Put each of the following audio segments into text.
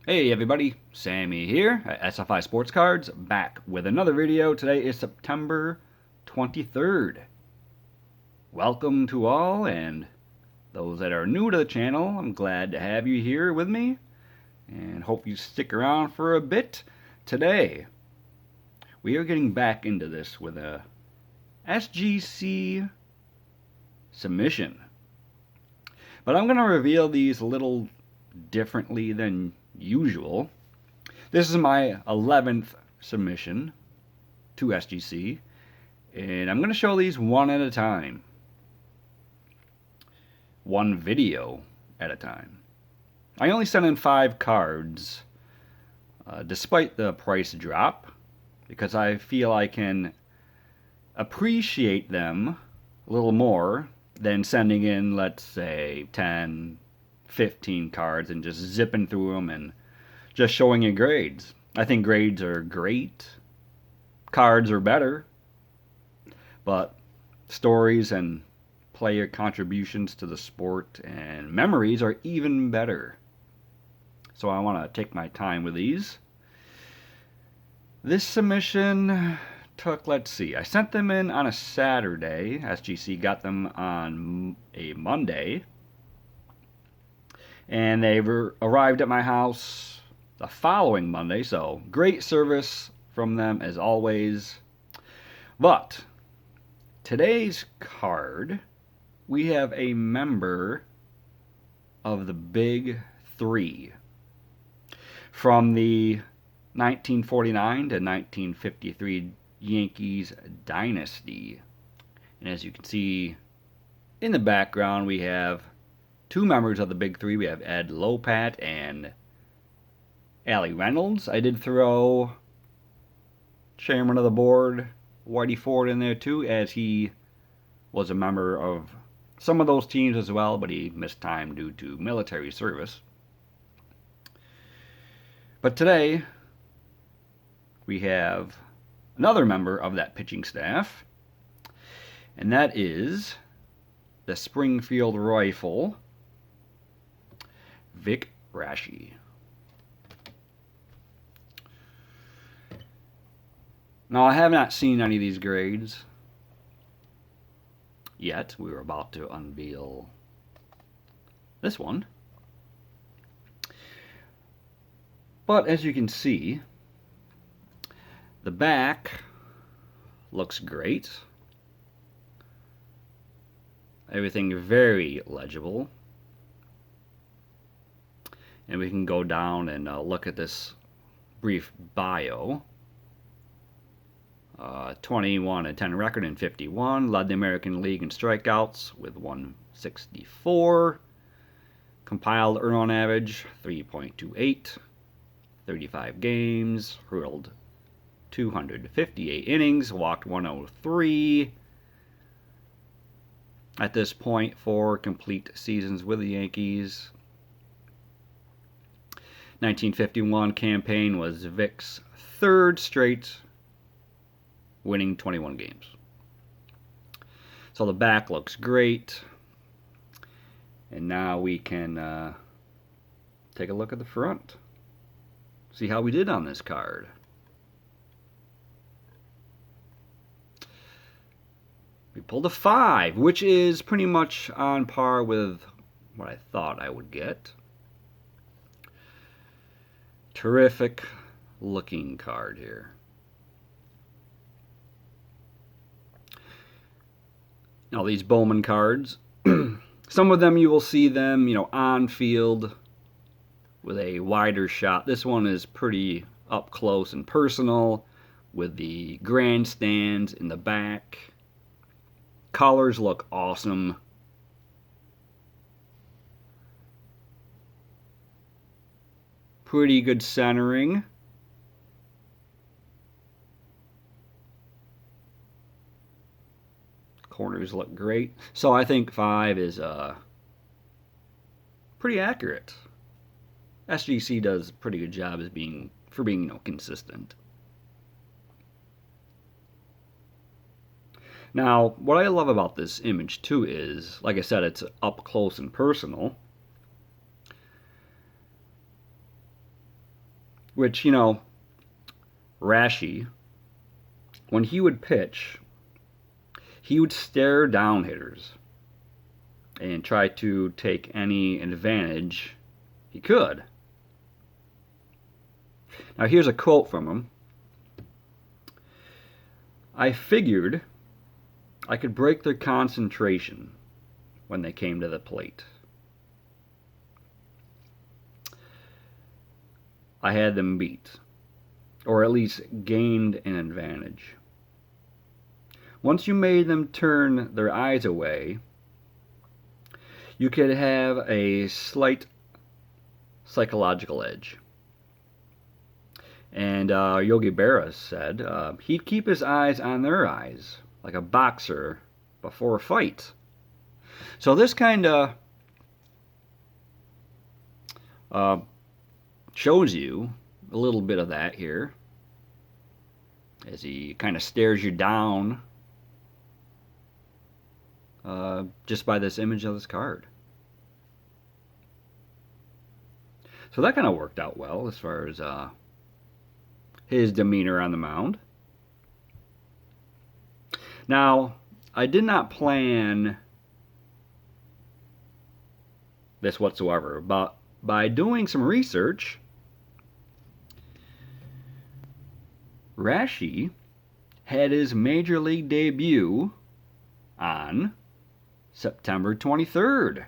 Hey everybody, Sammy here at SFI Sports Cards, back with another video. Today is September 23rd. Welcome to all, and those that are new to the channel, I'm glad to have you here with me, and hope you stick around for a bit. Today, we are getting back into this with a SGC submission. But I'm going to reveal these a little differently than usual. This is my 11th submission to SGC, and I'm going to show these one at a time. One video at a time. I only sent in 5 cards, despite the price drop, because I feel I can appreciate them a little more than sending in, let's say, 10, 15 cards and just zipping through them and just showing you grades. I think grades are great. Cards are better. But stories and player contributions to the sport and memories are even better. So I want to take my time with these. This submission took, let's see, I sent them in on a Saturday. SGC got them on a Monday. And they arrived at my house the following Monday, so great service from them as always. But today's card, we have a member of the Big Three from the 1949 to 1953 Yankees Dynasty. And as you can see in the background, we have 2 members of the Big Three. We have Ed Lopat and Allie Reynolds. I did throw chairman of the board, Whitey Ford, in there too, as he was a member of some of those teams as well, but he missed time due to military service. But today, we have another member of that pitching staff, and that is the Springfield Rifle, Vic Raschi. Now, I have not seen any of these grades yet. We were about to unveil this one. But as you can see, the back looks great. Everything very legible. And we can go down and look at this brief bio. 21-10 record in 51, led the American League in strikeouts with 164, compiled earn-on average 3.28, 35 games, hurled 258 innings, walked 103. At this point, 4 complete seasons with the Yankees. 1951 campaign was Vic's 3rd straight, winning 21 games. So the back looks great. And now we can take a look at the front. See how we did on this card. We pulled a 5, which is pretty much on par with what I thought I would get. Terrific looking card here. Now these Bowman cards, some of them you will see them, on field with a wider shot. This one is pretty up close and personal with the grandstands in the back. Colors look awesome. Pretty good centering. Corners look great. So I think 5 is pretty accurate. SGC does a pretty good job as being consistent. Now, what I love about this image too is, like I said, it's up close and personal. Which, Rashi, when he would pitch, he would stare down hitters and try to take any advantage he could. Now, here's a quote from him. "I figured I could break their concentration when they came to the plate. I had them beat, or at least gained an advantage. Once you made them turn their eyes away, you could have a slight psychological edge." And Yogi Berra said he'd keep his eyes on their eyes, like a boxer before a fight. So this kind of shows you a little bit of that here, as he kind of stares you down just by this image of this card. So that kind of worked out well as far as his demeanor on the mound. Now, I did not plan this whatsoever, but by doing some research, Rashi had his Major League debut on September 23rd,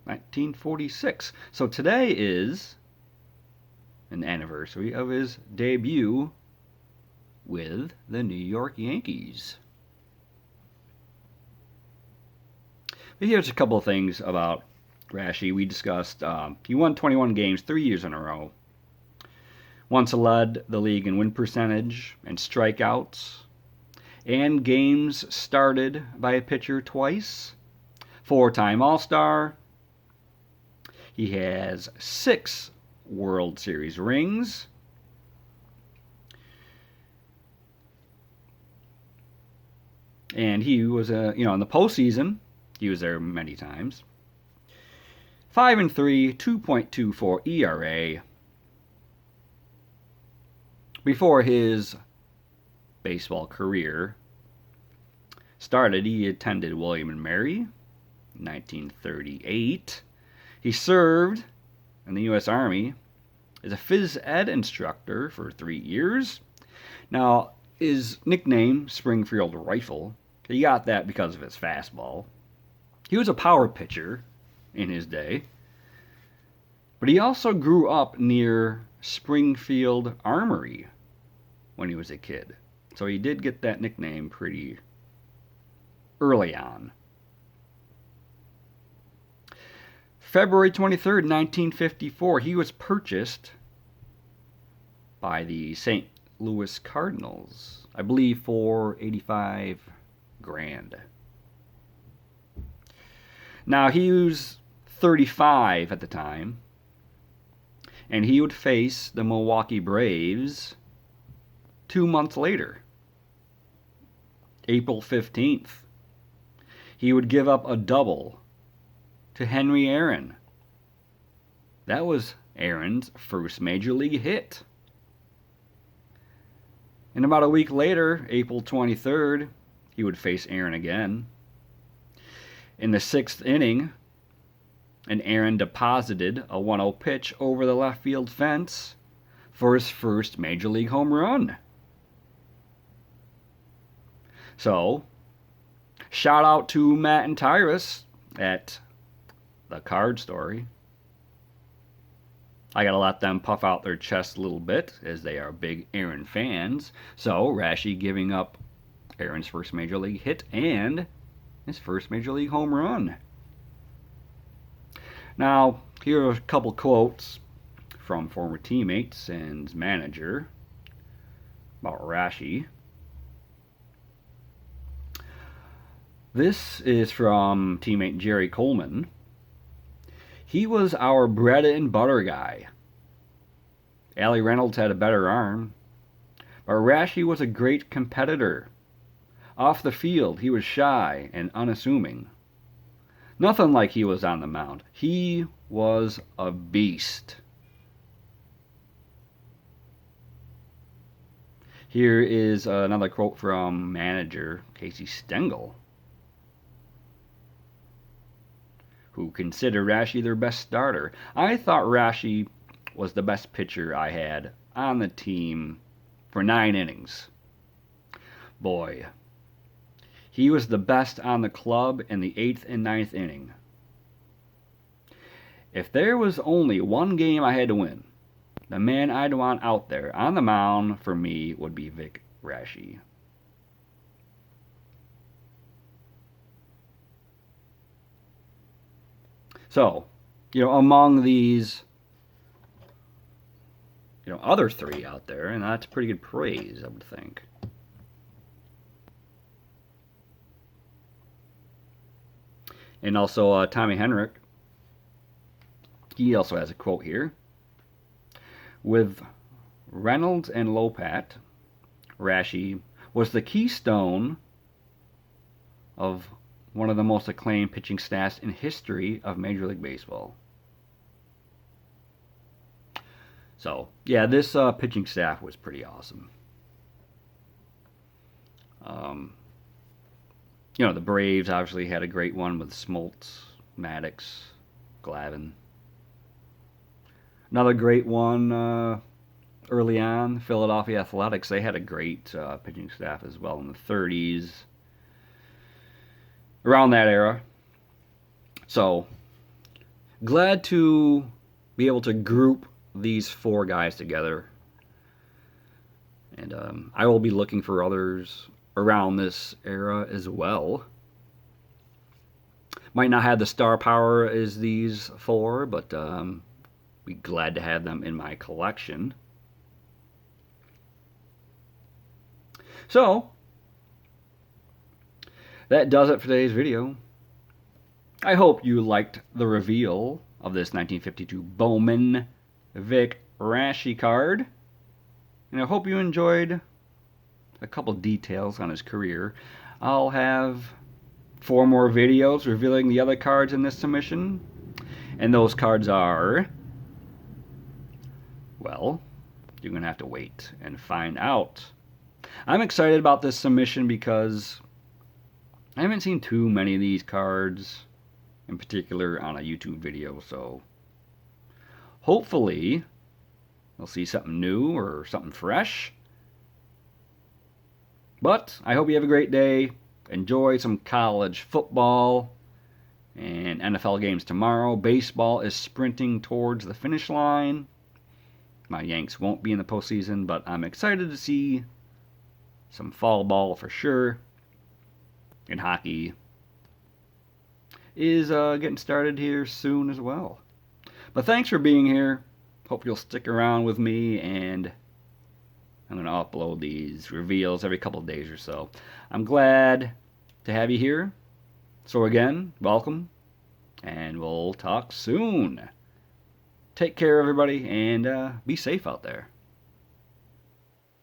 1946. So today is an anniversary of his debut with the New York Yankees. But here's a couple of things about Rashi. We discussed he won 21 games 3 years in a row. Once led the league in win percentage and strikeouts, and games started by a pitcher twice. 4-time All-Star. He has 6 World Series rings. And he was in the postseason, he was there many times. 5-3, 2.24 ERA. Before his baseball career started, he attended William and Mary in 1938. He served in the U.S. Army as a phys ed instructor for 3 years. Now, his nickname, Springfield Rifle, he got that because of his fastball. He was a power pitcher in his day, but he also grew up near Springfield Armory when he was a kid. So he did get that nickname pretty early on. February 23rd, 1954, he was purchased by the St. Louis Cardinals, I believe for $85,000. Now, he was 35 at the time, and he would face the Milwaukee Braves 2 months later, April 15th. He would give up a double to Henry Aaron. That was Aaron's first major league hit. And about a week later, April 23rd, he would face Aaron again. In the 6th inning, and Aaron deposited a 1-0 pitch over the left field fence for his first major league home run. So, shout out to Matt and Tyrus at the Card Story. I gotta let them puff out their chest a little bit, as they are big Aaron fans. So, Rashi giving up Aaron's first major league hit and his first major league home run. Now, here are a couple quotes from former teammates and manager about Rashi. This is from teammate Jerry Coleman. "He was our bread and butter guy. Allie Reynolds had a better arm, but Rashi was a great competitor. Off the field, he was shy and unassuming. Nothing like he was on the mound. He was a beast." Here is another quote from manager Casey Stengel, who considered Rashi their best starter. I thought Rashi was the best pitcher I had on the team for 9 innings. Boy, he was the best on the club in the 8th and 9th inning. If there was only one game I had to win, the man I'd want out there on the mound for me would be Vic Rashi. So, among these, other 3 out there, and that's pretty good praise, I would think. And also Tommy Henrik, he also has a quote here. With Reynolds and Lopat, Rashi was the keystone of one of the most acclaimed pitching staffs in history of Major League Baseball. So, yeah, this pitching staff was pretty awesome. The Braves obviously had a great one with Smoltz, Maddox, Glavine. Another great one early on, Philadelphia Athletics. They had a great pitching staff as well in the 30s, around that era. So, glad to be able to group these 4 guys together. And I will be looking for others around this era as well. Might not have the star power as these 4, but be glad to have them in my collection. So, that does it for today's video. I hope you liked the reveal of this 1952 Bowman Vic Rashi card. And I hope you enjoyed a couple details on his career. I'll have 4 more videos revealing the other cards in this submission. And those cards are, well, you're going to have to wait and find out. I'm excited about this submission because I haven't seen too many of these cards, in particular on a YouTube video, so hopefully you'll see something new or something fresh. But I hope you have a great day. Enjoy some college football and NFL games tomorrow. Baseball is sprinting towards the finish line. My Yanks won't be in the postseason, but I'm excited to see some fall ball for sure. And hockey is getting started here soon as well. But thanks for being here. Hope you'll stick around with me, and I'm going to upload these reveals every couple of days or so. I'm glad to have you here. So again, welcome, and we'll talk soon. Take care, everybody, and be safe out there.